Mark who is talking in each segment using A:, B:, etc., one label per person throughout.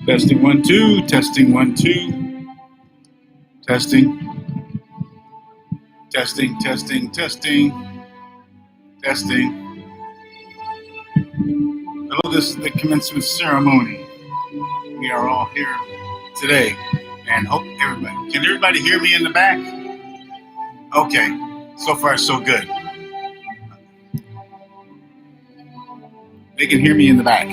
A: Testing 1 2. Testing 1 2. Testing. Testing. Testing. Testing. Testing. Hello, this is the commencement ceremony. We are all here today, and hope everybody. Can everybody hear me in the back? Okay. So far, so good. They can hear me in the back.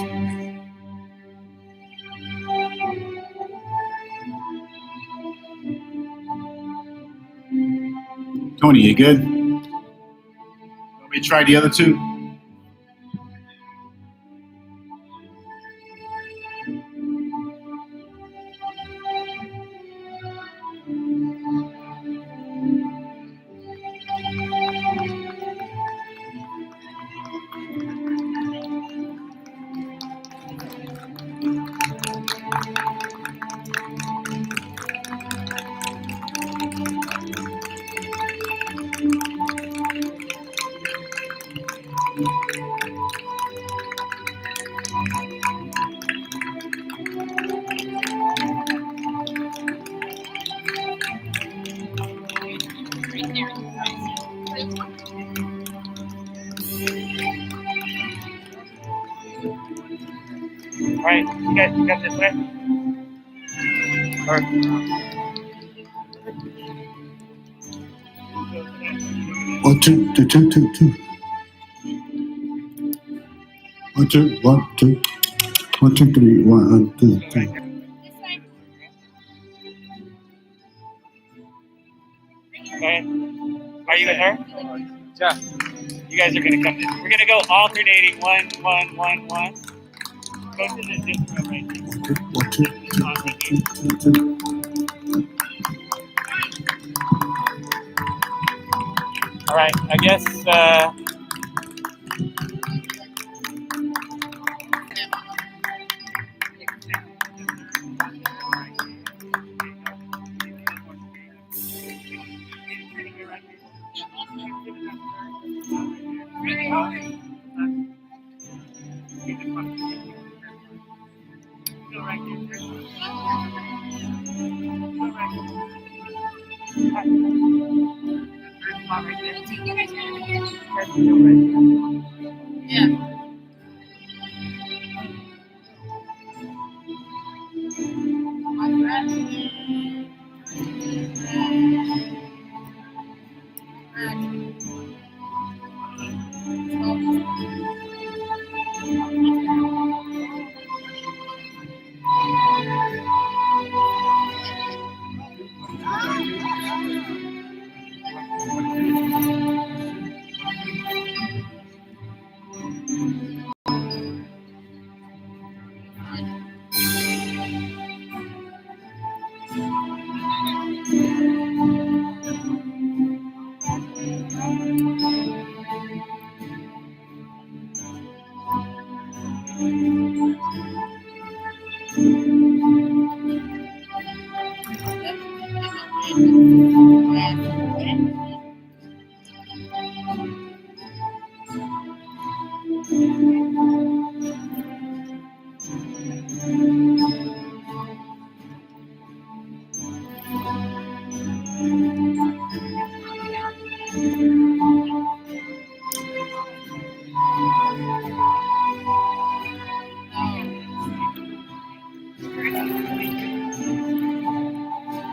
A: Tony, you good? Let me try the other two.
B: All right, you got this right? Or,
A: 1 2 2 2 2 2. 1 2 1 2 1 2 3 1 2 3.
B: okay. Are you with her? Yeah. You guys are gonna come. We're gonna go alternating 1 1 1 1. Go to this room right here.
A: 1 2 2 2 2.
B: All right, I guess.
C: Yeah.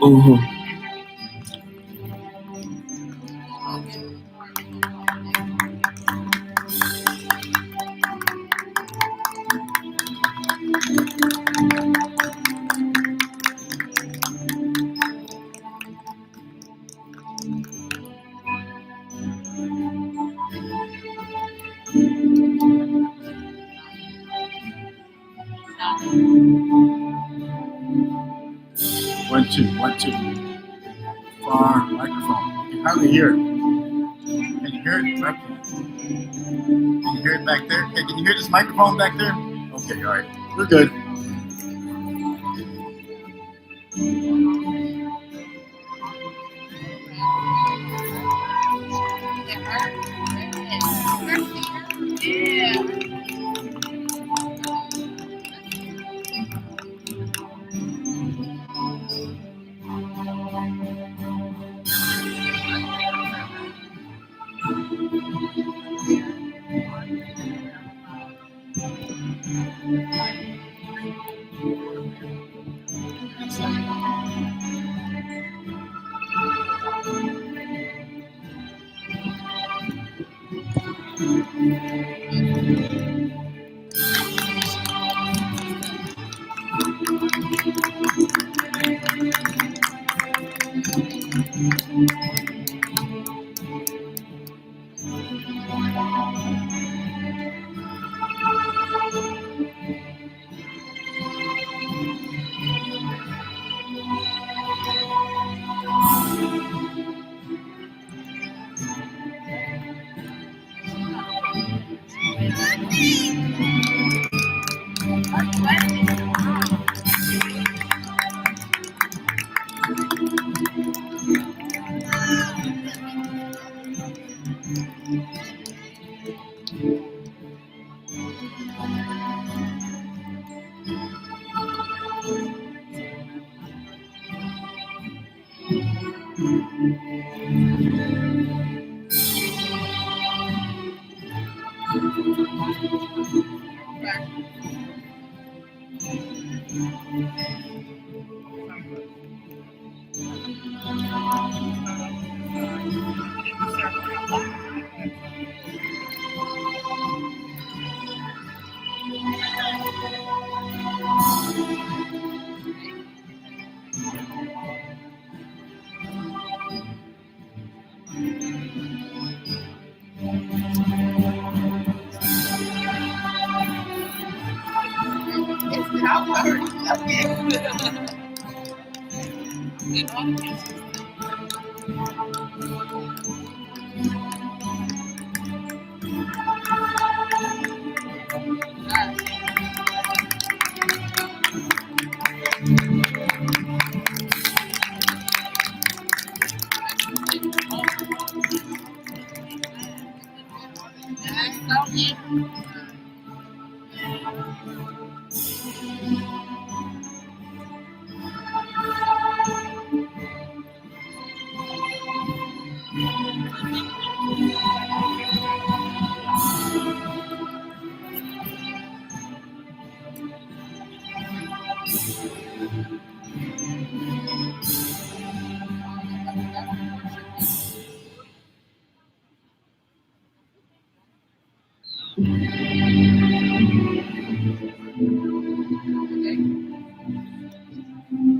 A: Oh. One, two, 1 2. Far microphone. You can hardly hear it. Can you hear it? Back there? Can you hear it back there? Okay, can you hear this microphone back there? Okay, all right. We're good.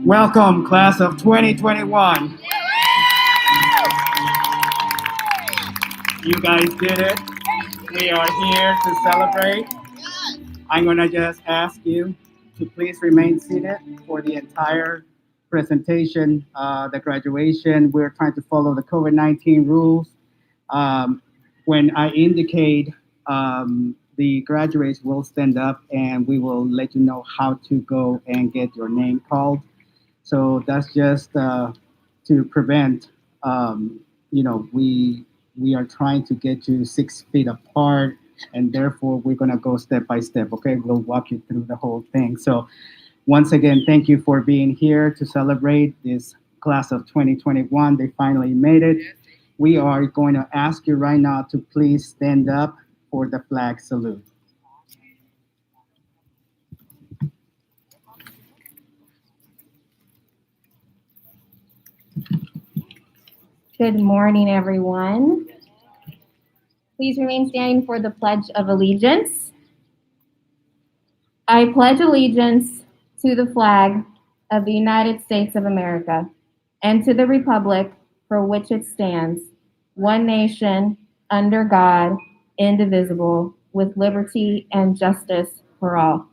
C: Welcome, class of 2021. You guys did it. We are here to celebrate. I'm going to just ask you to please remain seated for the entire presentation, the graduation. We're trying to follow the COVID-19 rules. When I indicate the graduates will stand up and we will let you know how to go and get your name called. So that's just to prevent, we are trying to get you 6 feet apart, and therefore we're gonna go step by step. Okay, we'll walk you through the whole thing. So once again, thank you for being here to celebrate this class of 2021. They finally made it. We are going to ask you right now to please stand up for the flag salute.
D: Good morning, everyone. Please remain standing for the Pledge of Allegiance. I pledge allegiance to the flag of the United States of America and to the republic for which it stands, one nation, under God, indivisible, with liberty and justice for all.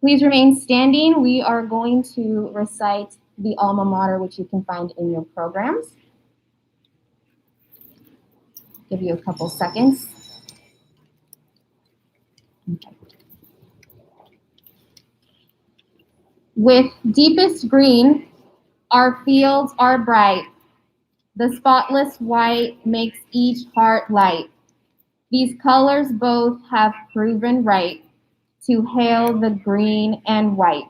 D: Please remain standing. We are going to recite the alma mater, which you can find in your programs. Give you a couple seconds. Okay. With deepest green, our fields are bright. The spotless white makes each heart light. These colors both have proven right to hail the green and white.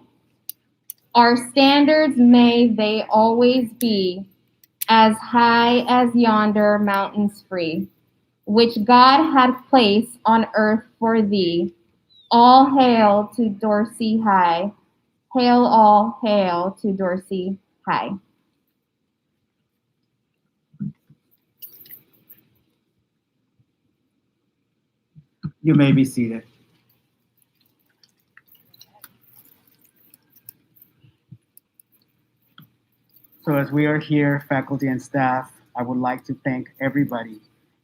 D: Our standards may they always be as high as yonder mountains free, which God had placed on earth for thee. All hail to Dorsey High. Hail, all hail to Dorsey High.
C: You may be seated. So as we are here, faculty and staff, I would like to thank everybody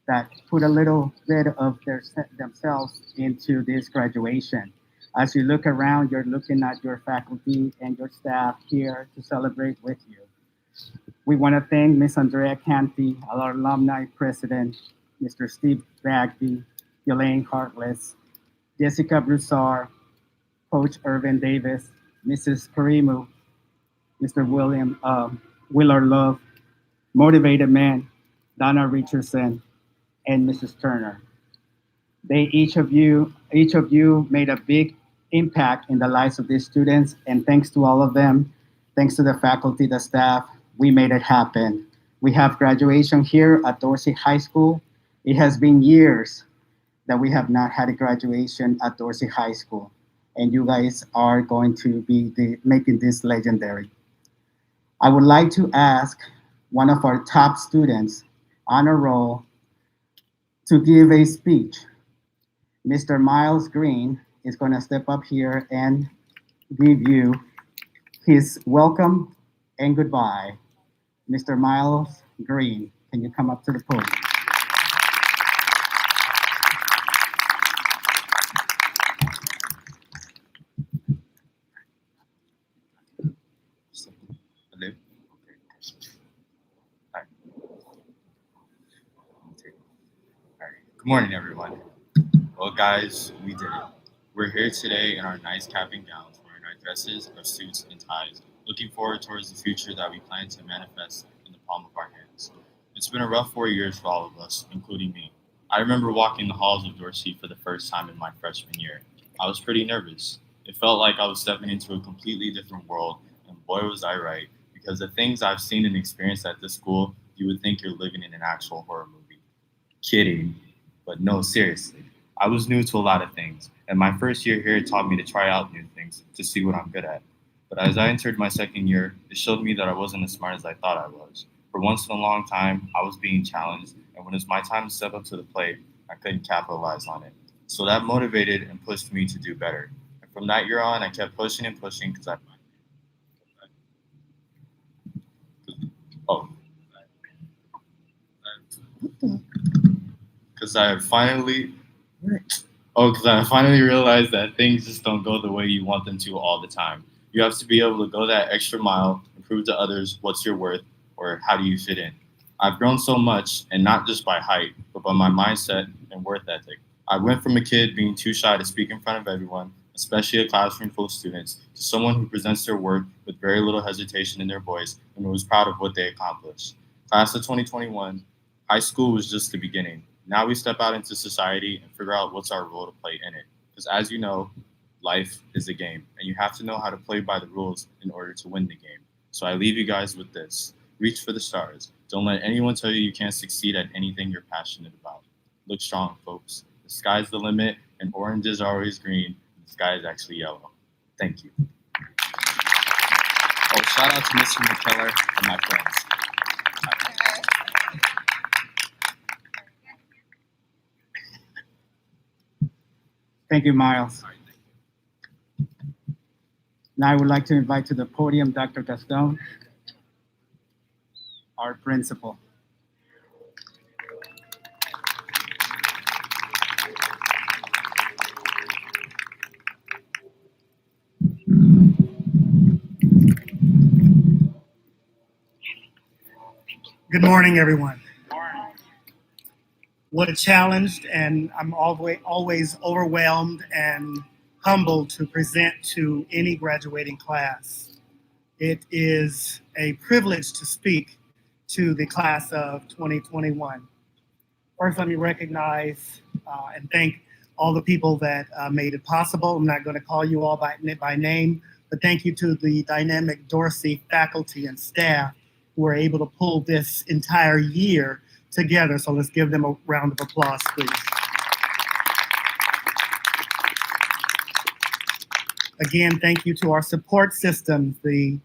C: that put a little bit of themselves into this graduation. As you look around, you're looking at your faculty and your staff here to celebrate with you. We want to thank Ms. Andrea Canty, our alumni president, Mr. Steve Bagby, Elaine Hartless, Jessica Broussard, Coach Irvin Davis, Mrs. Karimu, Mr. Willard Love, Motivated Man, Donna Richardson, and Mrs. Turner. Each of you made a big impact in the lives of these students, and thanks to all of them, thanks to the faculty, the staff, we made it happen. We have graduation here at Dorsey High School. It has been years that we have not had a graduation at Dorsey High School, and you guys are going to be making this legendary. I would like to ask one of our top students, honor roll, to give a speech. Mr. Miles Green is going to step up here and give you his welcome and goodbye. Mr. Miles Green, can you come up to the podium?
E: Hello. Hi. Good morning, everyone. Well, guys, we did it. We're here today in our nice cap and gowns, wearing our dresses, our suits, and ties, looking forward towards the future that we plan to manifest in the palm of our hands. It's been a rough 4 years for all of us, including me. I remember walking the halls of Dorsey for the first time in my freshman year. I was pretty nervous. It felt like I was stepping into a completely different world, and boy was I right, because the things I've seen and experienced at this school, you would think you're living in an actual horror movie. Kidding. But no, seriously. I was new to a lot of things, and my first year here taught me to try out new things to see what I'm good at. But as I entered my second year, it showed me that I wasn't as smart as I thought I was. For once in a long time, I was being challenged, and when it was my time to step up to the plate, I couldn't capitalize on it. So that motivated and pushed me to do better. And from that year on, I kept pushing and pushing oh, because I finally because I finally realized that things just don't go the way you want them to all the time. You have to be able to go that extra mile and prove to others what's your worth or how do you fit in. I've grown so much, and not just by height, but by my mindset and worth ethic. I went from a kid being too shy to speak in front of everyone, especially a classroom full of students, to someone who presents their work with very little hesitation in their voice and who is proud of what they accomplished. Class of 2021, high school was just the beginning. Now we step out into society and figure out what's our role to play in it. Because as you know, life is a game, and you have to know how to play by the rules in order to win the game. So I leave you guys with this. Reach for the stars. Don't let anyone tell you you can't succeed at anything you're passionate about. Look strong, folks. The sky's the limit, and orange is always green, and the sky is actually yellow. Thank you. Oh, shout out to Mr. McKellar and my friends.
C: Thank you, Miles. Now I would like to invite to the podium Dr. Gaston, our principal.
F: Good morning, everyone. What a challenge, and I'm always overwhelmed and humbled to present to any graduating class. It is a privilege to speak to the class of 2021. First, let me recognize and thank all the people that made it possible. I'm not going to call you all by name, but thank you to the dynamic Dorsey faculty and staff who were able to pull this entire year together. So let's give them a round of applause, please. Again, thank you to our support systems, the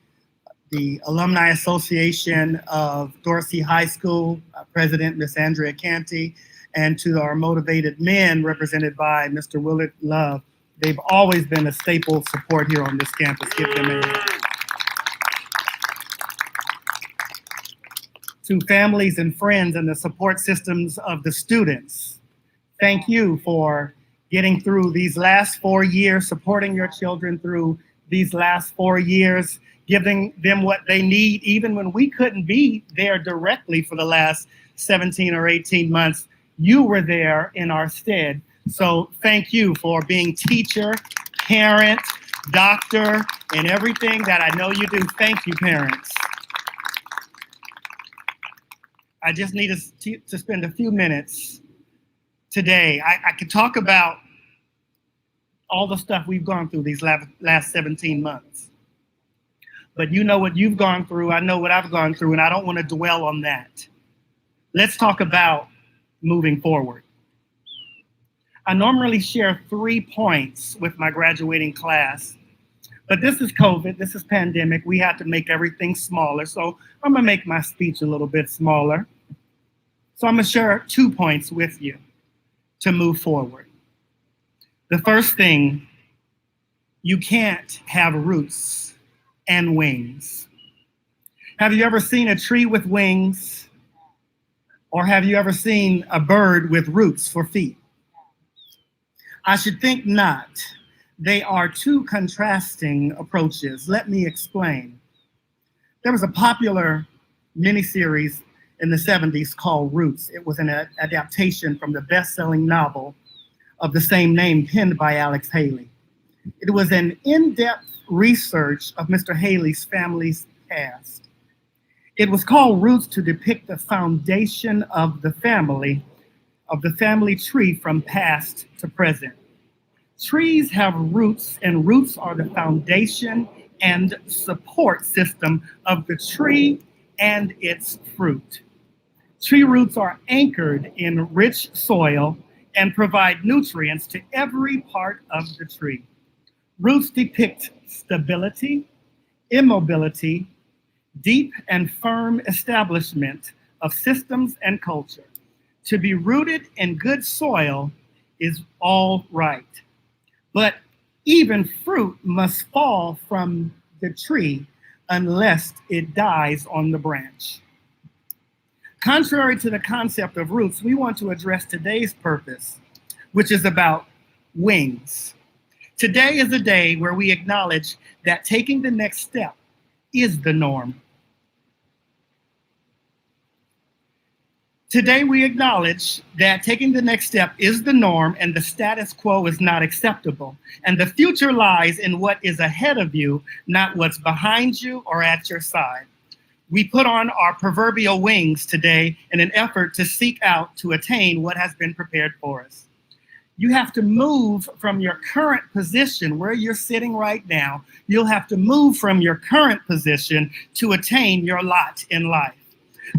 F: Alumni Association of Dorsey High School, President Ms. Andrea Canty, and to our motivated men represented by Mr. Willard Love. They've always been a staple support here on this campus. Give them a hand. To families and friends and the support systems of the students, thank you for getting through these last 4 years, supporting your children through these last 4 years, giving them what they need, even when we couldn't be there directly for the last 17 or 18 months. You were there in our stead. So thank you for being teacher, parent, doctor, and everything that I know you do. Thank you, parents. I just need us to spend a few minutes today. I could talk about all the stuff we've gone through these last 17 months. But you know what you've gone through, I know what I've gone through, and I don't want to dwell on that. Let's talk about moving forward. I normally share 3 points with my graduating class, but this is COVID, this is pandemic. We had to make everything smaller, so I'm gonna make my speech a little bit smaller. So I'm gonna share 2 points with you to move forward. The first thing, you can't have roots and wings. Have you ever seen a tree with wings? Or have you ever seen a bird with roots for feet? I should think not. They are 2 contrasting approaches. Let me explain. There was a popular miniseries in the 70s called Roots. It was an adaptation from the best-selling novel of the same name penned by Alex Haley. It was an in-depth research of Mr. Haley's family's past. It was called Roots to depict the foundation of the family tree from past to present. Trees have roots, and roots are the foundation and support system of the tree and its fruit. Tree roots are anchored in rich soil and provide nutrients to every part of the tree. Roots depict stability, immobility, deep and firm establishment of systems and culture. To be rooted in good soil is all right, but even fruit must fall from the tree unless it dies on the branch. Contrary to the concept of roots, we want to address today's purpose, which is about wings. Today is a day where we acknowledge that taking the next step is the norm. Today we acknowledge that taking the next step is the norm and the status quo is not acceptable. And the future lies in what is ahead of you, not what's behind you or at your side. We put on our proverbial wings today in an effort to seek out to attain what has been prepared for us. You have to move from your current position where you're sitting right now. You'll have to move from your current position to attain your lot in life.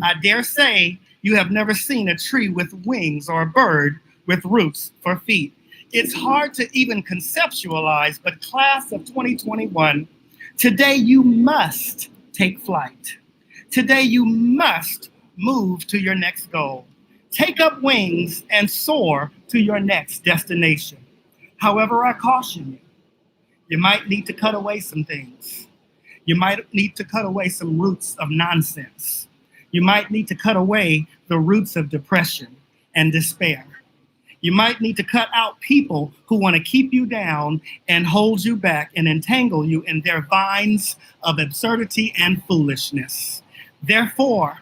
F: I dare say you have never seen a tree with wings or a bird with roots for feet. It's hard to even conceptualize, but class of 2021, today you must take flight. Today you must move to your next goal. Take up wings and soar to your next destination. However, I caution you, you might need to cut away some things. You might need to cut away some roots of nonsense. You might need to cut away the roots of depression and despair. You might need to cut out people who want to keep you down and hold you back and entangle you in their vines of absurdity and foolishness. Therefore,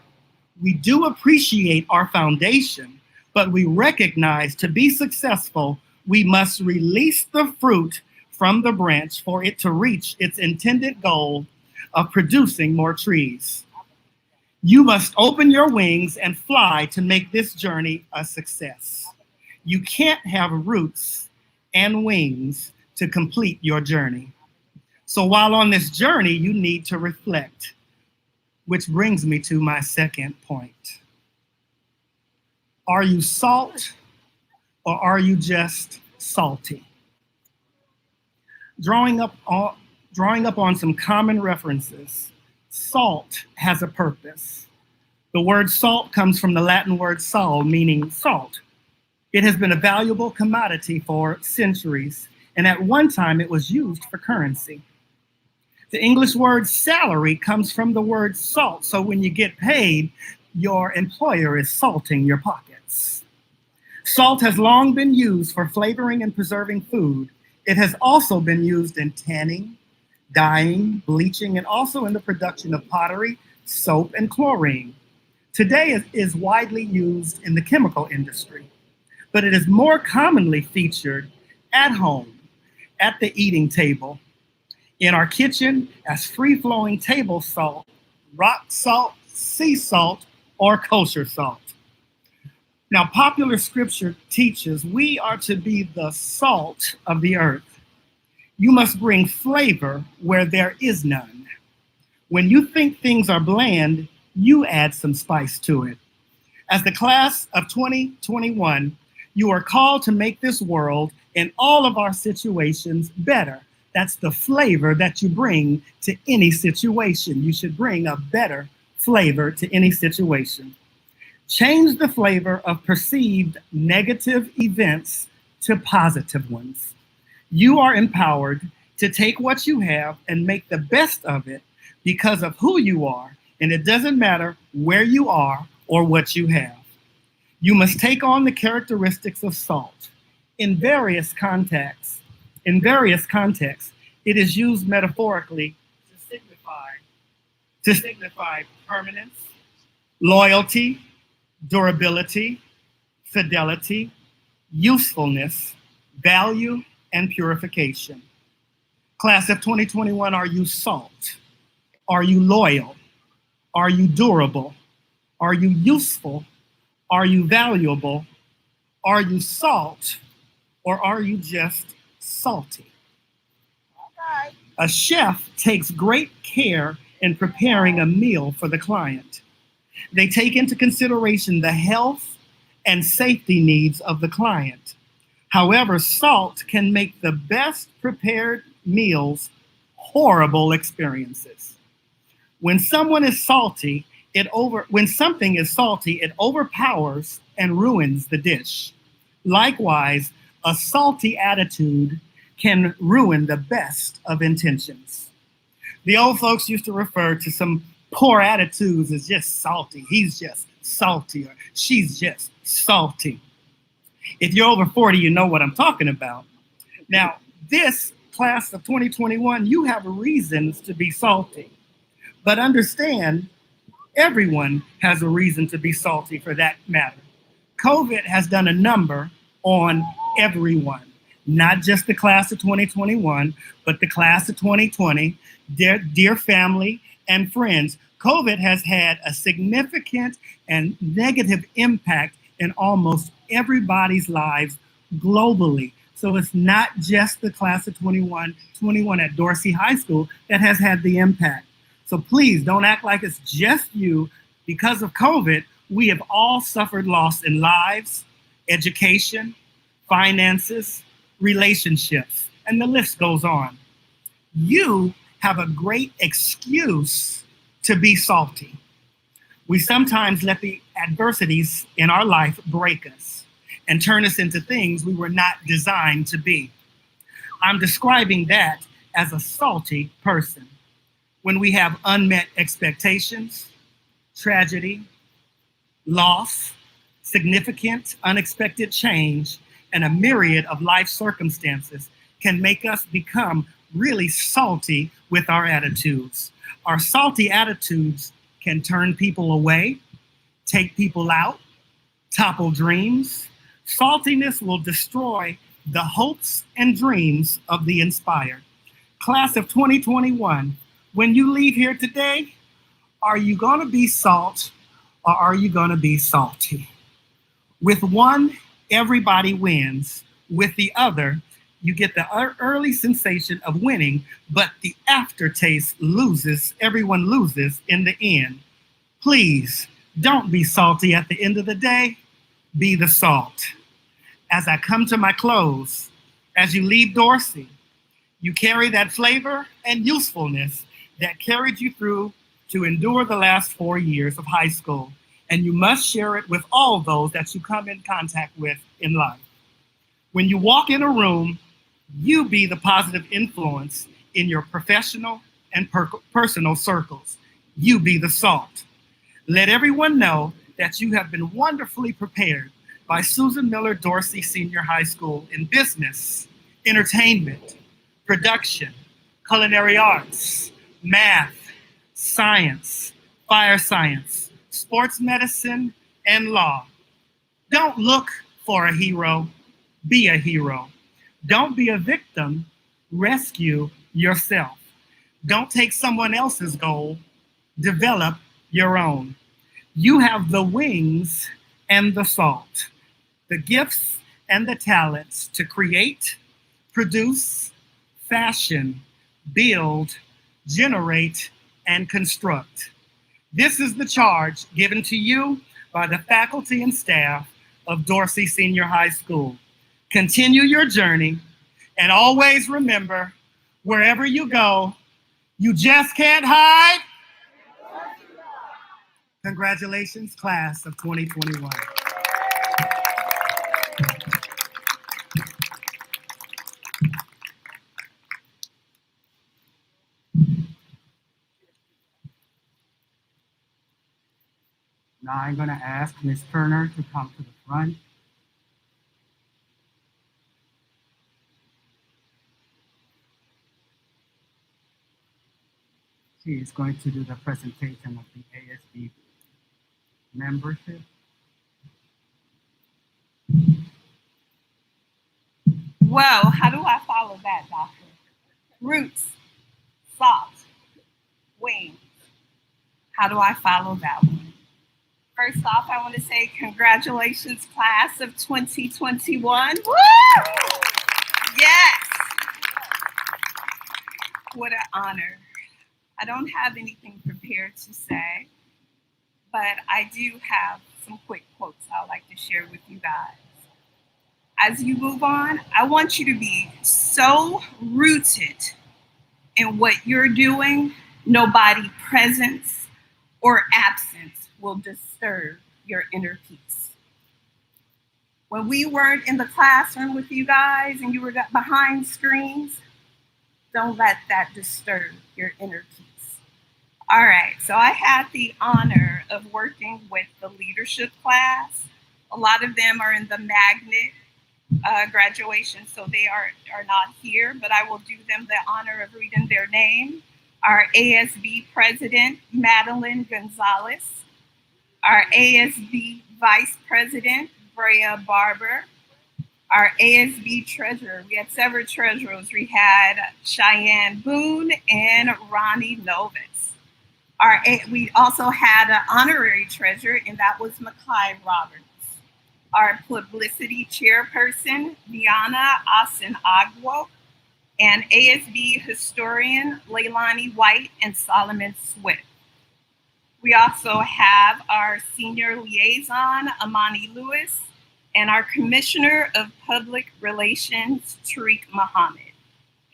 F: we do appreciate our foundation, but we recognize to be successful, we must release the fruit from the branch for it to reach its intended goal of producing more trees. You must open your wings and fly to make this journey a success. You can't have roots and wings to complete your journey. So while on this journey, you need to reflect, which brings me to my second point. Are you salt or are you just salty? Drawing up on some common references, salt has a purpose. The word salt comes from the Latin word sal, meaning salt. It has been a valuable commodity for centuries, and at one time it was used for currency. The English word salary comes from the word salt, so when you get paid, your employer is salting your pockets. Salt has long been used for flavoring and preserving food. It has also been used in tanning, dyeing, bleaching, and also in the production of pottery, soap, and chlorine. Today it is widely used in the chemical industry, but it is more commonly featured at home, at the eating table, in our kitchen as free-flowing table salt, rock salt, sea salt, or kosher salt. Now, popular scripture teaches we are to be the salt of the earth. You must bring flavor where there is none. When you think things are bland, you add some spice to it. As the class of 2021, you are called to make this world and all of our situations better. That's the flavor that you bring to any situation. You should bring a better flavor to any situation. Change the flavor of perceived negative events to positive ones. You are empowered to take what you have and make the best of it because of who you are, and it doesn't matter where you are or what you have. You must take on the characteristics of salt. In various contexts, it is used metaphorically to signify permanence, loyalty, durability, fidelity, usefulness, value, and purification. Class of 2021, are you salt? Are you loyal? Are you durable? Are you useful? Are you valuable? Are you salt? Or are you just salty? Okay. A chef takes great care in preparing a meal for the client. They take into consideration the health and safety needs of the client. However, salt can make the best prepared meals horrible experiences. When something is salty, it overpowers and ruins the dish. Likewise, a salty attitude can ruin the best of intentions. The old folks used to refer to some poor attitudes as just salty. He's just salty, or she's just salty. If you're over 40, you know what I'm talking about. Now, this class of 2021, you have reasons to be salty. But understand, everyone has a reason to be salty for that matter. COVID has done a number on everyone, not just the class of 2021, but the class of 2020, dear family and friends. COVID has had a significant and negative impact in almost everybody's lives globally. So it's not just the class of 21 at Dorsey High School that has had the impact. So please don't act like it's just you. Because of COVID, we have all suffered loss in lives, education, finances, relationships, and the list goes on. You have a great excuse to be salty. We sometimes let the adversities in our life break us and turn us into things we were not designed to be. I'm describing that as a salty person. When we have unmet expectations, tragedy, loss, significant unexpected change, and a myriad of life circumstances can make us become really salty with our attitudes. Our salty attitudes can turn people away, take people out, topple dreams. Saltiness will destroy the hopes and dreams of the inspired. Class of 2021, when you leave here today, are you going to be salt or are you going to be salty? With one, everybody wins. With the other, you get the early sensation of winning, but the aftertaste loses. Everyone loses in the end. Please don't be salty at the end of the day. Be the salt. As I come to my close, as you leave Dorsey, you carry that flavor and usefulness that carried you through to endure the last 4 years of high school, and you must share it with all those that you come in contact with in life. When you walk in a room, you be the positive influence in your professional and personal circles. You be the salt. Let everyone know that you have been wonderfully prepared by Susan Miller Dorsey Senior High School in business, entertainment, production, culinary arts, math, science, fire science, sports medicine, and law. Don't look for a hero, be a hero. Don't be a victim, rescue yourself. Don't take someone else's goal, develop your own. You have the wings and the salt, the gifts and the talents to create, produce, fashion, build, generate, and construct. This is the charge given to you by the faculty and staff of Dorsey Senior High School. Continue your journey and always remember, wherever you go, you just can't hide. Congratulations, class of 2021.
C: Now I'm going to ask Ms. Turner to come to the front. She is going to do the presentation of the ASB membership.
G: Whoa, how do I follow that, doctor? Roots, salt, wings. How do I follow that one? First off, I want to say congratulations, class of 2021. Woo! Yes! What an honor. I don't have anything prepared to say, but I do have some quick quotes I'd like to share with you guys. As you move on, I want you to be so rooted in what you're doing, nobody presence or absence will disturb your inner peace. When we weren't in the classroom with you guys and you were behind screens, don't let that disturb your inner peace. All right, so I had the honor of working with the leadership class. A lot of them are in the magnet graduation, so they are not here, but I will do them the honor of reading their name. Our ASB President, Madeline Gonzalez. Our ASB Vice President, Brea Barber. Our ASB Treasurer, we had several treasurers. We had Cheyenne Boone and Ronnie Novitz. We also had an honorary treasurer, and that was Makai Roberts. Our publicity chairperson, Diana Asin-Agwo, and ASB historian, Leilani White and Solomon Swift. We also have our senior liaison, Amani Lewis, and our commissioner of public relations, Tariq Muhammad.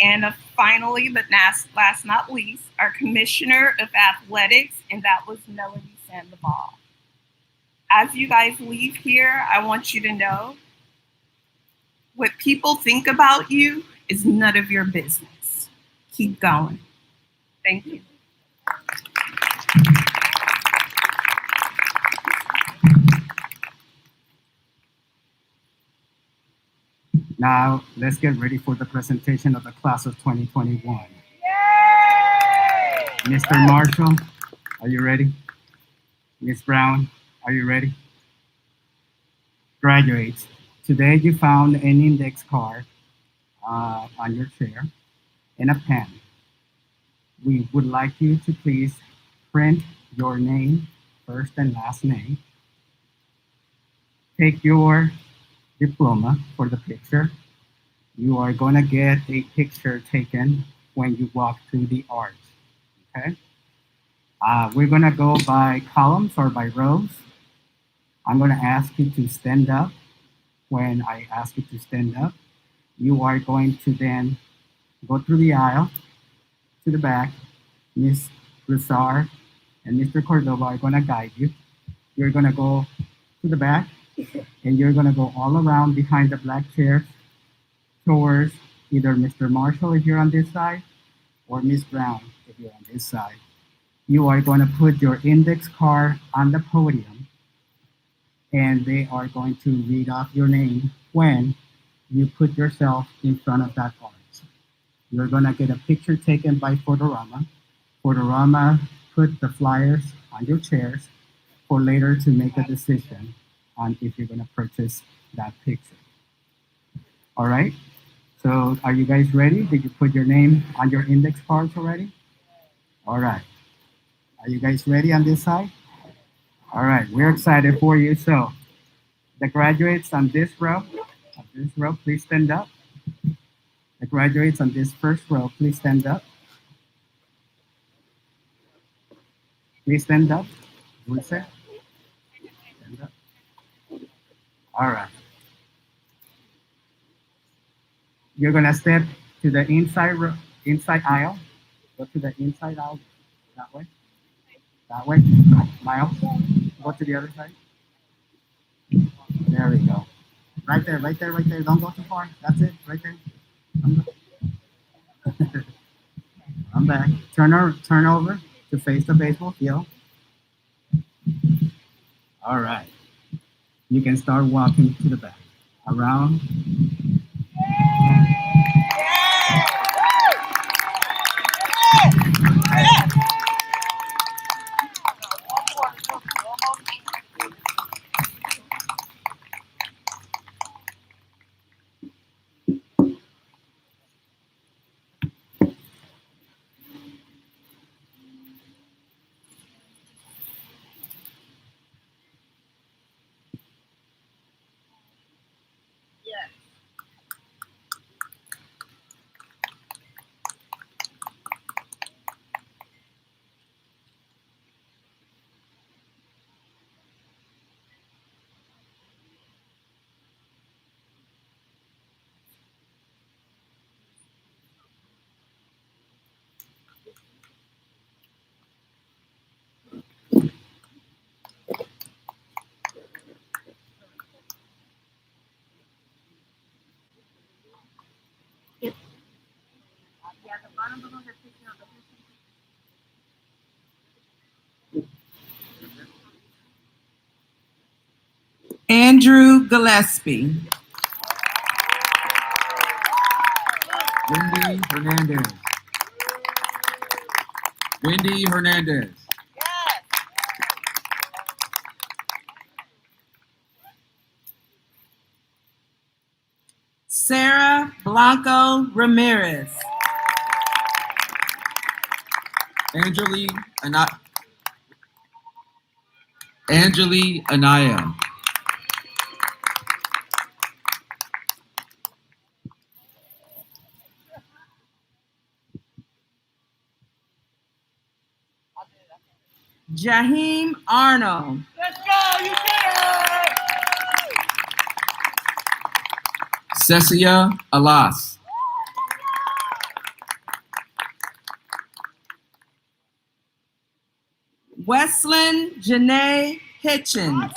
G: And finally, but last not least, our commissioner of athletics, and that was Melody Sandoval. As you guys leave here, I want you to know what people think about you is none of your business. Keep going. Thank you.
C: Now, let's get ready for the presentation of the class of 2021.
G: Yay!
C: Mr. Marshall, are you ready? Ms. Brown, are you ready? Graduates, Today you found an index card on your chair and a pen. We would like you to please print your name, first and last name. Take your diploma for the picture. You are going to get a picture taken when you walk through the arch. Okay? We're going to go by columns or by rows. I'm going to ask you to stand up. When I ask you to stand up, you are going to then go through the aisle to the back. Miss Broussard and Mr. Cordova are going to guide you. You're going to go to the back and you're going to go all around behind the black chairs towards either Mr. Marshall if you're on this side or Miss Brown if you're on this side. You are going to put your index card on the podium and they are going to read off your name when you put yourself in front of that arch. You're going to get a picture taken by Photorama. Photorama put the flyers on your chairs for later to make a decision on if you're going to purchase that picture. All right. So are you guys ready? Did you put your name on your index cards already? All right. Are you guys ready on this side? All right. We're excited for you. So the graduates on this row, please stand up. The graduates on this first row, please stand up. Please stand up. Dulce, stand up. All right. You're gonna step to the inside aisle. Go to the inside aisle. That way. That way. Miles. Go to the other side. There we go. Right there, right there, right there. Don't go too far. That's it. Right there. I'm back. Turn over to face the baseball field. All right. You can start walking to the back. Around.
H: Andrew Gillespie.
I: Wendy Hernandez. Wendy Hernandez.
H: Sarah Blanco Ramirez.
I: Angeli Anaya.
H: Jaheim Arnold.
B: Let's go, you did it!
I: Cecia Alas.
H: Weslin Janae Hitchens.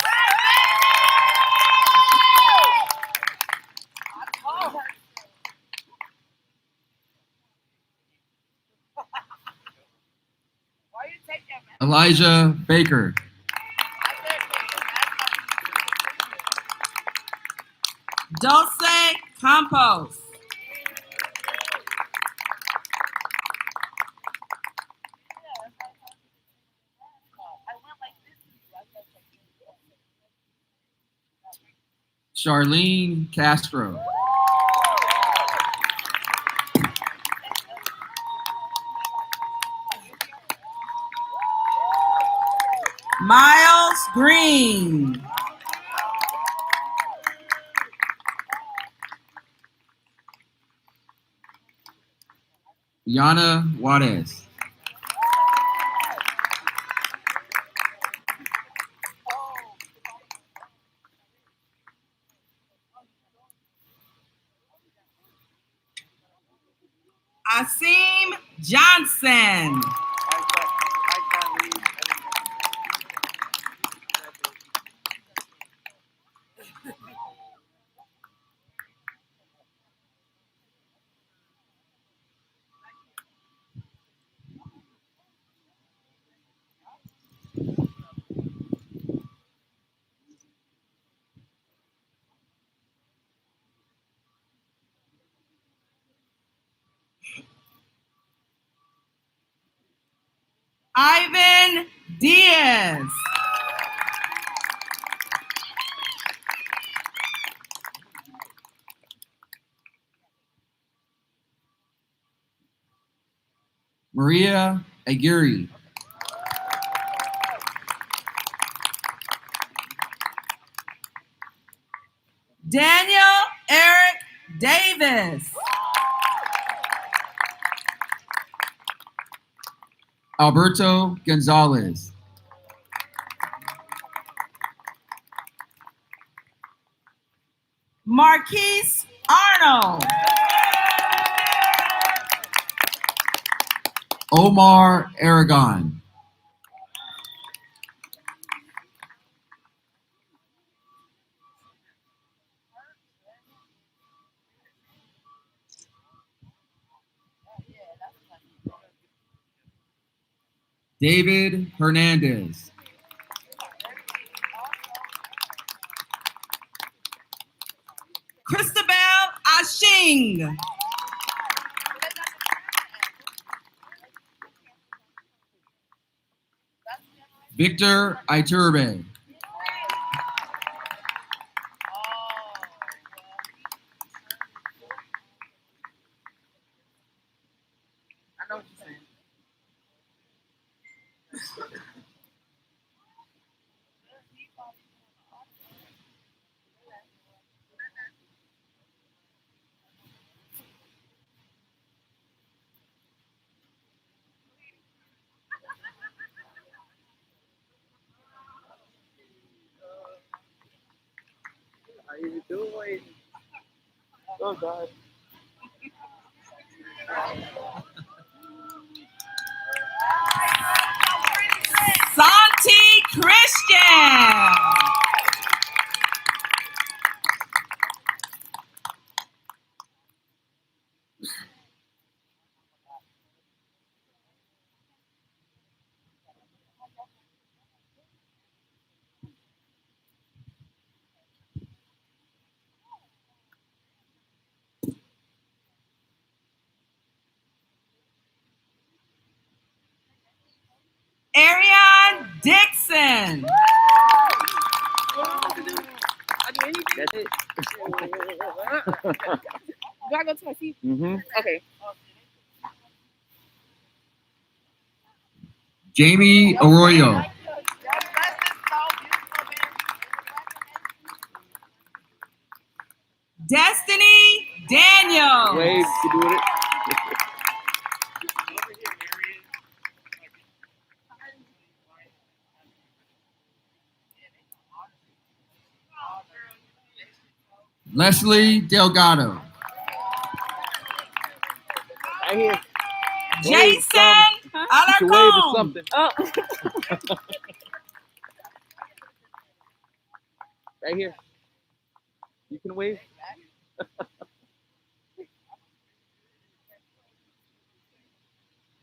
I: Elijah Baker.
H: Dulce Campos.
I: Charlene Castro.
H: Miles Green.
I: Yana Juarez.
H: Asim Johnson. Ivan Diaz.
I: Maria Aguirre.
H: Daniel Eric Davis.
I: Alberto Gonzalez.
H: Marquise Arnold.
I: Omar Aragon. David Hernandez.
H: Christabel Ashing.
I: Victor Iturbe.
J: How you doing? Oh God.
H: Santi Christian. Ariane Dixon.
J: That's it.
K: Do I go to my seat?
J: Mm-hmm.
K: Okay.
I: Jamie Arroyo.
H: Destiny Daniels.
J: Wave, you doing it?
I: Leslie Delgado.
J: Right here.
H: Jason
J: You can wave or
H: Alarcon.
J: something.
K: Oh.
J: Right here. You can wave.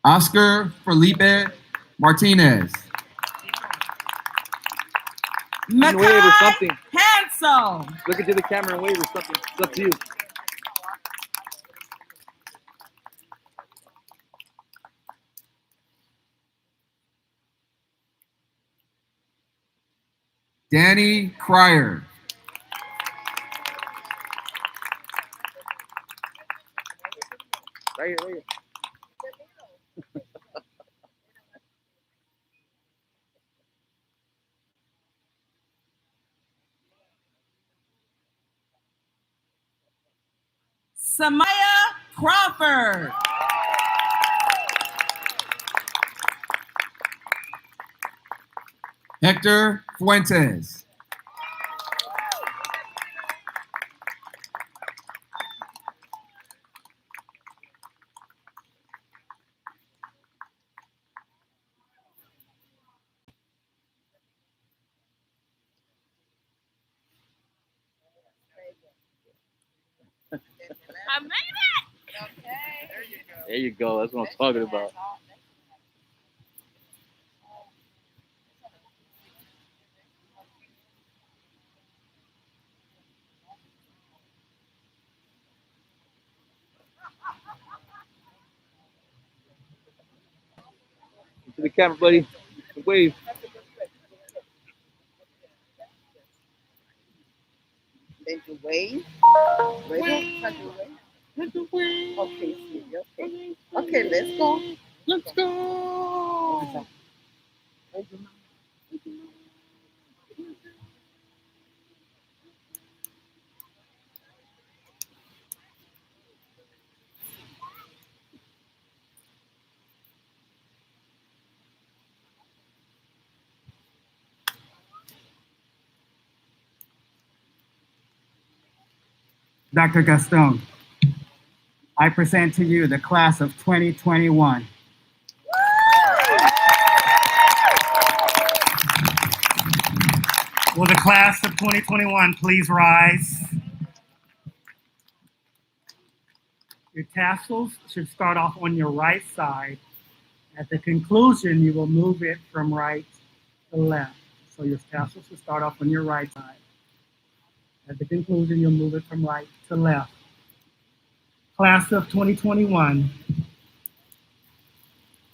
I: Oscar Felipe Martinez.
J: You can wave or
H: Makai
J: something.
H: Hansel.
J: Look into the camera and wave or something. It's up to you.
I: Danny Cryer.
J: Right here, right here.
H: Samaya Crawford.
I: Hector Fuentes.
G: I made it. Okay.
J: There you go. That's what I'm talking about. To the camera, buddy. Wave.
K: Then you wave. Wave. Okay, see, okay. Okay, let's go.
J: Let's go.
C: Dr. Gaston, I present to you the class of 2021.
F: Will the class of 2021 please rise? Your tassels should start off on your right side. At the conclusion, you will move it from right to left. So your tassels should start off on your right side. At the conclusion, you'll move it from right to left. Class of 2021,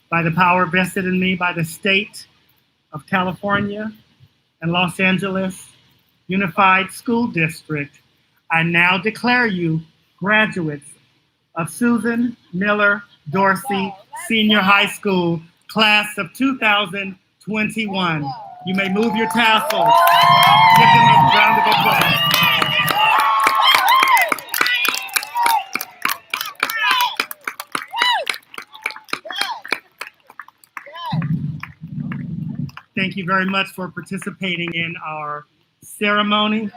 F: by the power vested in me by the state of California and Los Angeles Unified School District, I now declare you graduates of Susan Miller Dorsey Senior High School, class of 2021. You may move your tassels. Give them a round of applause. Thank you very much for participating in our ceremony.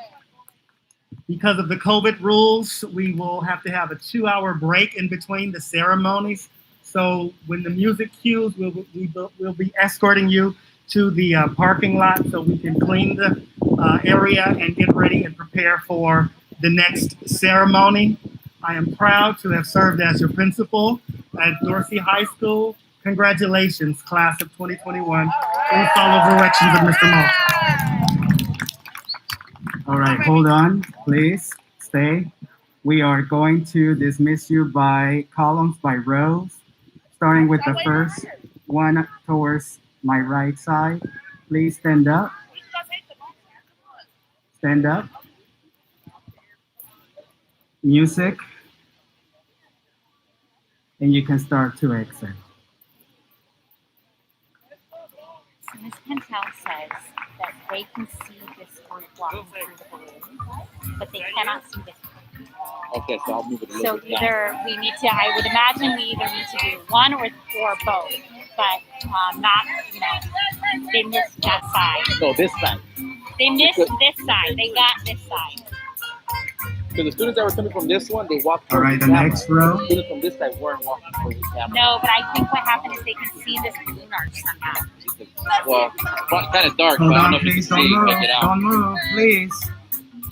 F: Because of the COVID rules, we will have to have a 2-hour break in between the ceremonies. So when the music cues, we'll be escorting you to the parking lot so we can clean the area and get ready and prepare for the next ceremony. I am proud to have served as your principal at Dorsey High School. Congratulations, class of 2021. Please follow directions of Mr. Malta.
C: All right, hold on, please, stay. We are going to dismiss you by columns, by rows, starting with the first one towards my right side. Please stand up. Stand up. Music. And you can start to exit.
L: So Ms. Pentel says that they can see this group walking through the balloon, but they cannot see this.
J: Okay, so I'll move it a little
L: So
J: bit down.
L: either we need to, I would imagine we either need to do one or both, but not, they missed that side.
J: No, this side.
L: They missed this side. They got this side.
J: So the students that were coming from this one, they walked
C: All
J: towards
C: right, the
J: camera.
C: next row.
J: The students from this side weren't walking towards the camera.
L: No, but I think what happened is they can see this balloon arch somehow.
J: Well, kind of dark,
C: Hold
J: but I don't
C: on,
J: know if you can
C: please,
J: see.
C: don't move.
J: Check it out.
C: Don't move, please.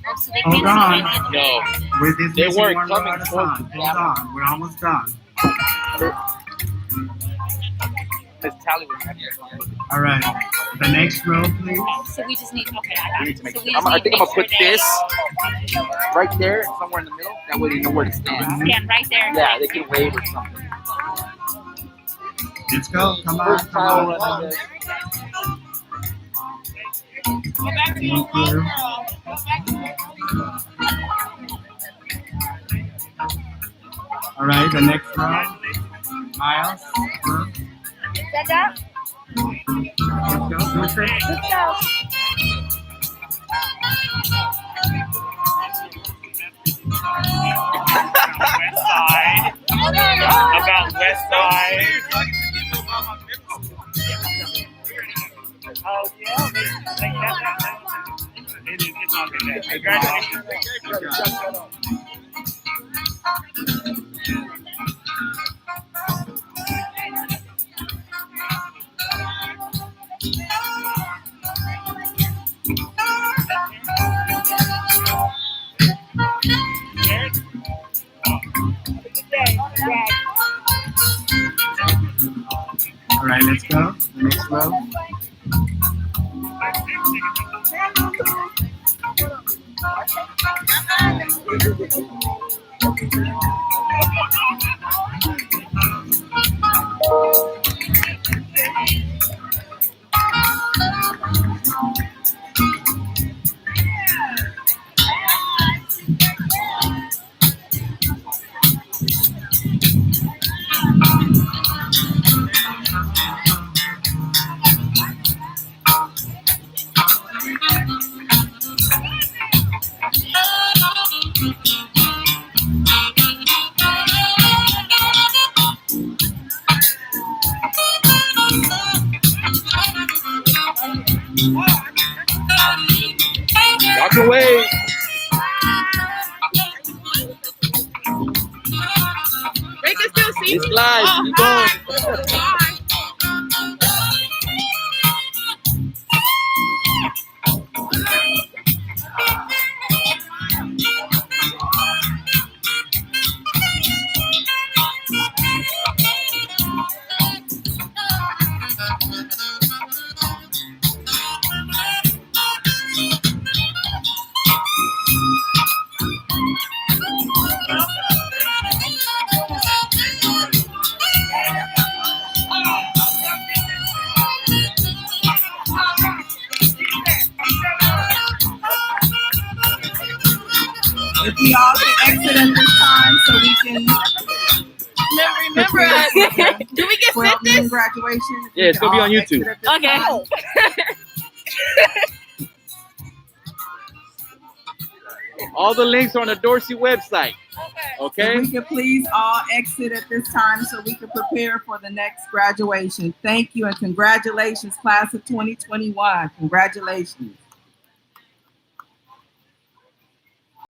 L: Oh, so they
C: Hold
L: can't
C: on.
L: see any of the
J: No,
C: We're dismissing
J: weren't
C: one row
J: coming
C: at a
J: towards
C: time.
J: the
C: Hold
J: camera.
C: on, we're almost done.
J: Miss Tally was
C: All right, the next row, please.
L: So we just need, okay, I got
J: We
L: it.
J: need to make
L: So
J: sure.
L: we just
J: I
L: need
J: think
L: to
J: I'm gonna
L: make
J: put
L: sure
J: this right there, somewhere in the middle. That way they know where to stand.
L: they stand right there.
J: Yeah, they can wave or something.
C: Let's go, come on,
J: First
C: come
J: tile
C: on.
J: run, I guess.
C: Thank you. All right, the next row. aisles.
L: Stand up.
C: Let's go, Dorsey.
L: Let's go.
B: West side. About west side. Oh yeah. It's not good. Congratulations.
C: All right, let's go. The next row.
J: Walk away.
K: They can still see
J: It's
K: me.
J: live.
K: Oh,
J: Keep going.
K: hi. If we all can exit at this time so we can remember us. Do we get sent this? Graduation.
J: Yeah, it's gonna be on YouTube.
K: Okay.
J: All the links are on the Dorsey website. Okay.
K: If we could please all exit at this time so we can prepare for the next graduation. Thank you and congratulations, class of 2021. Congratulations.